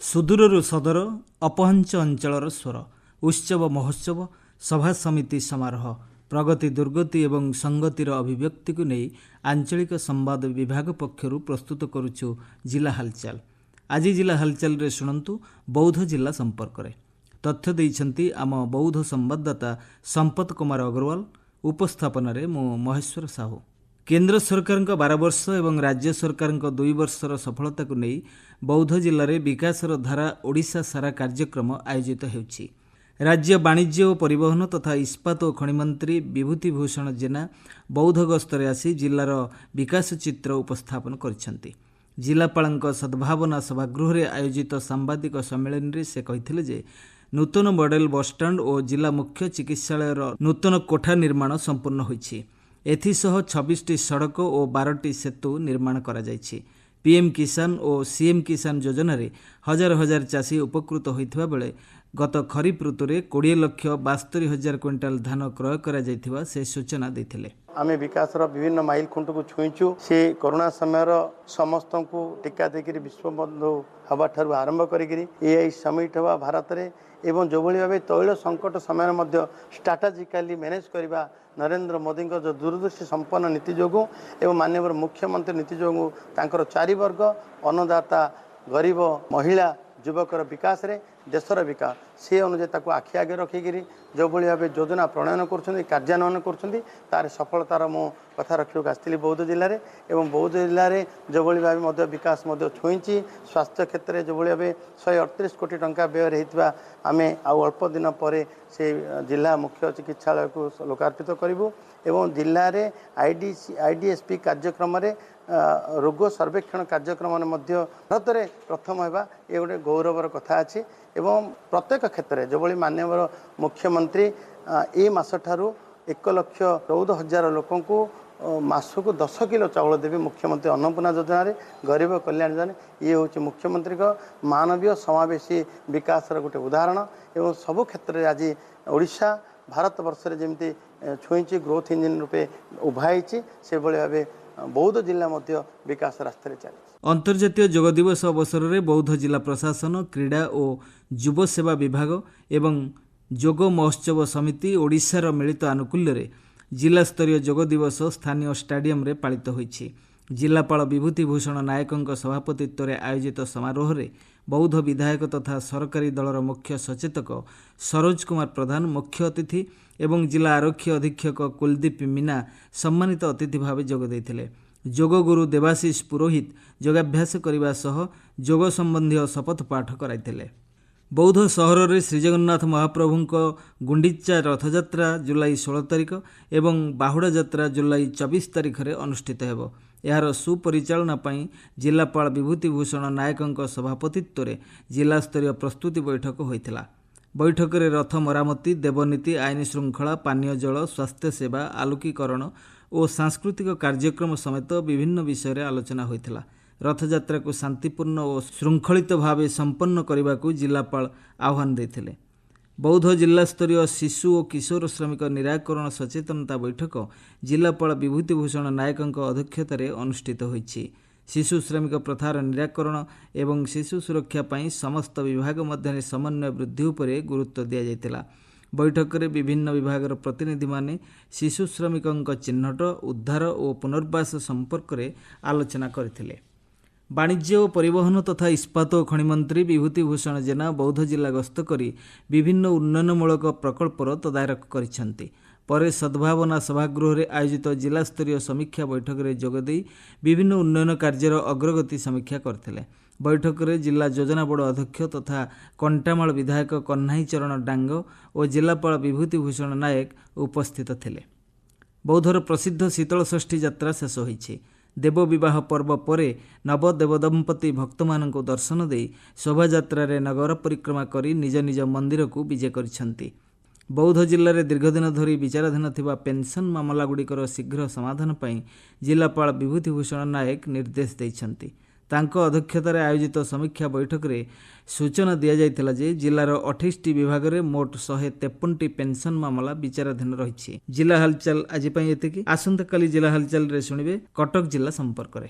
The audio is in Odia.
ସୁଦୂରରୁ ସଦର ଅପହଞ୍ଚ ଅଞ୍ଚଳର ସ୍ୱର ଉତ୍ସବ ମହୋତ୍ସବ ସଭା ସମିତି ସମାରୋହ ପ୍ରଗତି ଦୁର୍ଗତି ଏବଂ ସଂଗତିର ଅଭିବ୍ୟକ୍ତିକୁ ନେଇ ଆଞ୍ଚଳିକ ସମ୍ବାଦ ବିଭାଗ ପକ୍ଷରୁ ପ୍ରସ୍ତୁତ କରୁଛୁ ଜିଲ୍ଲା ହାଲଚାଲ। ଆଜି ଜିଲ୍ଲା ହାଲଚାଲରେ ଶୁଣନ୍ତୁ ବୌଦ୍ଧ ଜିଲ୍ଲା ସମ୍ପର୍କରେ। ତଥ୍ୟ ଦେଇଛନ୍ତି ଆମ ବୌଦ୍ଧ ସମ୍ବାଦଦାତା ସମ୍ପତ କୁମାର ଅଗ୍ରୱାଲ। ଉପସ୍ଥାପନାରେ ମୁଁ ମହେଶ୍ୱର ସାହୁ। କେନ୍ଦ୍ର ସରକାରଙ୍କ 12 ବର୍ଷ ଏବଂ ରାଜ୍ୟ ସରକାରଙ୍କ 2 ବର୍ଷର ସଫଳତାକୁ ନେଇ ବୌଦ୍ଧ ଜିଲ୍ଲାରେ ବିକାଶର ଧାରା ଓଡ଼ିଶା ସାରା କାର୍ଯ୍ୟକ୍ରମ ଆୟୋଜିତ ହେଉଛି। ରାଜ୍ୟ ବାଣିଜ୍ୟ ଓ ପରିବହନ ତଥା ଇସ୍ପାତ ଓ ଖଣି ମନ୍ତ୍ରୀ ବିଭୂତି ଭୂଷଣ ଜେନା ବୌଦ୍ଧ ଗସ୍ତରେ ଆସି ଜିଲ୍ଲାର ବିକାଶ ଚିତ୍ର ଉପସ୍ଥାପନ କରିଛନ୍ତି। ଜିଲ୍ଲାପାଳଙ୍କ ସଦ୍ଭାବନା ସଭାଗୃହରେ ଆୟୋଜିତ ସାମ୍ବାଦିକ ସମ୍ମିଳନୀରେ ସେ କହିଥିଲେ ଯେ ନୂତନ ମଡେଲ ବସ୍ଷ୍ଟାଣ୍ଡ ଓ ଜିଲ୍ଲା ମୁଖ୍ୟ ଚିକିତ୍ସାଳୟର ନୂତନ କୋଠା ନିର୍ମାଣ ସମ୍ପୂର୍ଣ୍ଣ ହୋଇଛି। ଏଥିସହ 26ଟି ସଡ଼କ ଓ 12ଟି ସେତୁ ନିର୍ମାଣ କରାଯାଇଛି। ପିଏମ୍ କିଷାନ ଓ ସିଏମ୍ କିଷାନ ଯୋଜନାରେ ହଜାର ହଜାର ଚାଷୀ ଉପକୃତ ହୋଇଥିବା ବେଳେ ଗତ ଖରିଫ ଋତୁରେ 20,72,000 କ୍ୱିଣ୍ଟାଲ ଧାନ କ୍ରୟ କରାଯାଇଥିବା ସେ ସୂଚନା ଦେଇଥିଲେ। ଆମେ ବିକାଶର ବିଭିନ୍ନ ମାଇଲ ଖୁଣ୍ଟକୁ ଛୁଇଁଛୁ। ସେ କରୋନା ସମୟର ସମସ୍ତଙ୍କୁ ଟିକା ଦେଇକରି ବିଶ୍ୱବନ୍ଧୁ ହେବାଠାରୁ ଆରମ୍ଭ କରିକିରି ଏଆଇ ସମିଟ୍ ହେବା ଭାରତରେ ଏବଂ ଯେଉଁଭଳି ଭାବେ ତୈଳ ସଙ୍କଟ ସମୟରେ ମଧ୍ୟ ଷ୍ଟ୍ରାଟାଜିକାଲି ମ୍ୟାନେଜ୍ କରିବା ନରେନ୍ଦ୍ର ମୋଦିଙ୍କ ଯେଉଁ ଦୂରଦୃଷ୍ଟି ସମ୍ପନ୍ନ ନୀତି ଯୋଗୁଁ ଏବଂ ମାନ୍ୟବର ମୁଖ୍ୟମନ୍ତ୍ରୀ ନୀତି ଯୋଗୁଁ ତାଙ୍କର 4 ବର୍ଗ ଅନ୍ନଦାତା ଗରିବ ମହିଳା ଯୁବକର ବିକାଶରେ ଦେଶର ବିକାଶ ସେ ଅନୁଯାୟୀ ତାକୁ ଆଖି ଆଗେ ରଖିକିରି ଯେଉଁଭଳି ଭାବେ ଯୋଜନା ପ୍ରଣୟନ କରୁଛନ୍ତି କାର୍ଯ୍ୟାନ୍ୱୟନ କରୁଛନ୍ତି ତାର ସଫଳତାର ମୁଁ କଥା ରଖିବାକୁ ଆସିଥିଲି ବୌଦ୍ଧ ଜିଲ୍ଲାରେ ଏବଂ ବୌଦ୍ଧ ଜିଲ୍ଲାରେ ଯେଉଁଭଳି ଭାବେ ମଧ୍ୟ ବିକାଶ ମଧ୍ୟ ଛୁଇଁଛି। ସ୍ୱାସ୍ଥ୍ୟ କ୍ଷେତ୍ରରେ ଯେଉଁଭଳି ଭାବେ 138 କୋଟି ଟଙ୍କା ବ୍ୟୟରେ ହେଇଥିବା ଆମେ ଆଉ ଅଳ୍ପ ଦିନ ପରେ ସେ ଜିଲ୍ଲା ମୁଖ୍ୟ ଚିକିତ୍ସାଳୟକୁ ଲୋକାର୍ପିତ କରିବୁ ଏବଂ ଜିଲ୍ଲାରେ ଆଇଡିଏସ୍ପି କାର୍ଯ୍ୟକ୍ରମରେ ରୋଗ ସର୍ବେକ୍ଷଣ କାର୍ଯ୍ୟକ୍ରମରେ ମଧ୍ୟ ଭାରତରେ ପ୍ରଥମ ହେବା ଏ ଗୋଟେ ଗୌରବର କଥା ଅଛି ଏବଂ ପ୍ରତ୍ୟେକ କ୍ଷେତ୍ରରେ ଯେଭଳି ମାନ୍ୟବର ମୁଖ୍ୟମନ୍ତ୍ରୀ ଏ ମାସଠାରୁ 1,14,000 ଲୋକଙ୍କୁ ମାସକୁ 10 କିଲୋ ଚାଉଳ ଦେବେ ମୁଖ୍ୟମନ୍ତ୍ରୀ ଅନ୍ନପୂର୍ଣ୍ଣା ଯୋଜନାରେ ଗରିବ କଲ୍ୟାଣ ଯୋଜନା ଇଏ ହେଉଛି ମୁଖ୍ୟମନ୍ତ୍ରୀଙ୍କ ମାନବୀୟ ସମାବେଶୀ ବିକାଶର ଗୋଟେ ଉଦାହରଣ ଏବଂ ସବୁ କ୍ଷେତ୍ରରେ ଆଜି ଓଡ଼ିଶା ଭାରତ ବର୍ଷରେ ଯେମିତି ଛୁଇଁଛି ଗ୍ରୋଥ ଇଞ୍ଜିନ୍ ରୂପେ ଉଭା ହେଇଛି ସେଭଳି ଭାବେ ବୌଦ୍ଧ ଜିଲ୍ଲା ମଧ୍ୟ ବିକାଶ ରାସ୍ତାରେ ଚାଲିଛି। ଅନ୍ତର୍ଜାତୀୟ ଯୋଗ ଦିବସ ଅବସରରେ ବୌଦ୍ଧ ଜିଲ୍ଲା ପ୍ରଶାସନ କ୍ରୀଡ଼ା ଓ ଯୁବ ସେବା ବିଭାଗ ଏବଂ ଯୋଗ ମହୋତ୍ସବ ସମିତି ଓଡ଼ିଶାର ମିଳିତ ଆନୁକୂଲ୍ୟରେ ଜିଲ୍ଲାସ୍ତରୀୟ ଯୋଗ ଦିବସ ସ୍ଥାନୀୟ ଷ୍ଟାଡିୟମରେ ପାଳିତ ହୋଇଛି। ଜିଲ୍ଲାପାଳ ବିଭୂତି ଭୂଷଣ ନାୟକଙ୍କ ସଭାପତିତ୍ୱରେ ଆୟୋଜିତ ସମାରୋହରେ ବୌଦ୍ଧ ବିଧାୟକ ତଥା ସରକାରୀ ଦଳର ମୁଖ୍ୟ ସଚେତକ ସରୋଜ କୁମାର ପ୍ରଧାନ ମୁଖ୍ୟ ଅତିଥି ଏବଂ ଜିଲ୍ଲା ଆରକ୍ଷୀ ଅଧୀକ୍ଷକ କୁଲଦୀପ ମୀନା ସମ୍ମାନିତ ଅତିଥି ଭାବେ ଯୋଗ ଦେଇଥିଲେ। ଯୋଗଗୁରୁ ଦେବାଶିଷ ପୁରୋହିତ ଯୋଗାଭ୍ୟାସ କରିବା ସହ ଯୋଗ ସମ୍ବନ୍ଧୀୟ ଶପଥ ପାଠ କରାଇଥିଲେ। ବୌଦ୍ଧ ସହରରେ ଶ୍ରୀଜଗନ୍ନାଥ ମହାପ୍ରଭୁଙ୍କ ଗୁଣ୍ଡିଚା ରଥଯାତ୍ରା ଜୁଲାଇ 16 ତାରିଖ ଏବଂ ବାହୁଡ଼ା ଯାତ୍ରା ଜୁଲାଇ 24 ତାରିଖରେ ଅନୁଷ୍ଠିତ ହେବ। ଏହାର ସୁପରିଚାଳନା ପାଇଁ ଜିଲ୍ଲାପାଳ ବିଭୂତି ଭୂଷଣ ନାୟକଙ୍କ ସଭାପତିତ୍ୱରେ ଜିଲ୍ଲାସ୍ତରୀୟ ପ୍ରସ୍ତୁତି ବୈଠକ ହୋଇଥିଲା। ବୈଠକରେ ରଥ ମରାମତି ଦେବନୀତି ଆଇନ ଶୃଙ୍ଖଳା ପାନୀୟ ଜଳ ସ୍ୱାସ୍ଥ୍ୟସେବା ଆଲୋକୀକରଣ ଓ ସାଂସ୍କୃତିକ କାର୍ଯ୍ୟକ୍ରମ ସମେତ ବିଭିନ୍ନ ବିଷୟରେ ଆଲୋଚନା ହୋଇଥିଲା। ରଥଯାତ୍ରାକୁ ଶାନ୍ତିପୂର୍ଣ୍ଣ ଓ ଶୃଙ୍ଖଳିତ ଭାବେ ସମ୍ପନ୍ନ କରିବାକୁ ଜିଲ୍ଲାପାଳ ଆହ୍ୱାନ ଦେଇଥିଲେ। ବୌଦ୍ଧ ଜିଲ୍ଲାସ୍ତରୀୟ ଶିଶୁ ଓ କିଶୋର ଶ୍ରମିକ ନିରାକରଣ ସଚେତନତା ବୈଠକ ଜିଲ୍ଲାପାଳ ବିଭୂତି ଭୂଷଣ ନାୟକଙ୍କ ଅଧ୍ୟକ୍ଷତାରେ ଅନୁଷ୍ଠିତ ହୋଇଛି। ଶିଶୁ ଶ୍ରମିକ ପ୍ରଥାର ନିରାକରଣ ଏବଂ ଶିଶୁ ସୁରକ୍ଷା ପାଇଁ ସମସ୍ତ ବିଭାଗ ମଧ୍ୟରେ ସମନ୍ୱୟ ବୃଦ୍ଧି ଉପରେ ଗୁରୁତ୍ୱ ଦିଆଯାଇଥିଲା। ବୈଠକରେ ବିଭିନ୍ନ ବିଭାଗର ପ୍ରତିନିଧିମାନେ ଶିଶୁ ଶ୍ରମିକଙ୍କ ଚିହ୍ନଟ ଉଦ୍ଧାର ଓ ପୁନର୍ବାସ ସମ୍ପର୍କରେ ଆଲୋଚନା କରିଥିଲେ। ବାଣିଜ୍ୟ ଓ ପରିବହନ ତଥା ଇସ୍ପାତ ଓ ଖଣି ମନ୍ତ୍ରୀ ବିଭୂତି ଭୂଷଣ ଜେନା ବୌଦ୍ଧ ଜିଲ୍ଲା ଗସ୍ତ କରି ବିଭିନ୍ନ ଉନ୍ନୟନମୂଳକ ପ୍ରକଳ୍ପର ତଦାରଖ କରିଛନ୍ତି। ପରେ ସଦ୍ଭାବନା ସଭାଗୃହରେ ଆୟୋଜିତ ଜିଲ୍ଲାସ୍ତରୀୟ ସମୀକ୍ଷା ବୈଠକରେ ଯୋଗଦେଇ ବିଭିନ୍ନ ଉନ୍ନୟନ କାର୍ଯ୍ୟର ଅଗ୍ରଗତି ସମୀକ୍ଷା କରିଥିଲେ। ବୈଠକରେ ଜିଲ୍ଲା ଯୋଜନା ବୋର୍ଡ ଅଧ୍ୟକ୍ଷ ତଥା କଣ୍ଟାମାଳ ବିଧାୟକ କହ୍ନାଇ ଚରଣ ଡାଙ୍ଗ ଓ ଜିଲ୍ଲାପାଳ ବିଭୂତି ଭୂଷଣ ନାୟକ ଉପସ୍ଥିତ ଥିଲେ। ବୌଦ୍ଧର ପ୍ରସିଦ୍ଧ ଶୀତଳଷଷ୍ଠୀ ଯାତ୍ରା ଶେଷ ହୋଇଛି। ଦେବ ବିବାହ ପର୍ବ ପରେ ନବଦେବଦମ୍ପତି ଭକ୍ତମାନଙ୍କୁ ଦର୍ଶନ ଦେଇ ଶୋଭାଯାତ୍ରାରେ ନଗର ପରିକ୍ରମା କରି ନିଜ ନିଜ ମନ୍ଦିରକୁ ବିଜେ କରିଛନ୍ତି। ବୌଦ୍ଧ ଜିଲ୍ଲାରେ ଦୀର୍ଘଦିନ ଧରି ବିଚାରାଧୀନ ଥିବା ପେନ୍ସନ୍ ମାମଲାଗୁଡ଼ିକର ଶୀଘ୍ର ସମାଧାନ ପାଇଁ ଜିଲ୍ଲାପାଳ ବିଭୂତି ଭୂଷଣ ନାୟକ ନିର୍ଦ୍ଦେଶ ଦେଇଛନ୍ତି। ତାଙ୍କ ଅଧ୍ୟକ୍ଷତାରେ ଆୟୋଜିତ ସମୀକ୍ଷା ବୈଠକରେ ସୂଚନା ଦିଆଯାଇଥିଲା ଯେ ଜିଲ୍ଲାର 28ଟି ବିଭାଗରେ ମୋଟ 153ଟି ପେନ୍ସନ୍ ମାମଲା ବିଚାରାଧୀନ ରହିଛି। ଜିଲ୍ଲା ହାଲଚାଲ ଆଜି ପାଇଁ ଏତିକି। ଆସନ୍ତାକାଲି ଜିଲ୍ଲା ହାଲଚାଲରେ ଶୁଣିବେ କଟକ ଜିଲ୍ଲା ସମ୍ପର୍କରେ।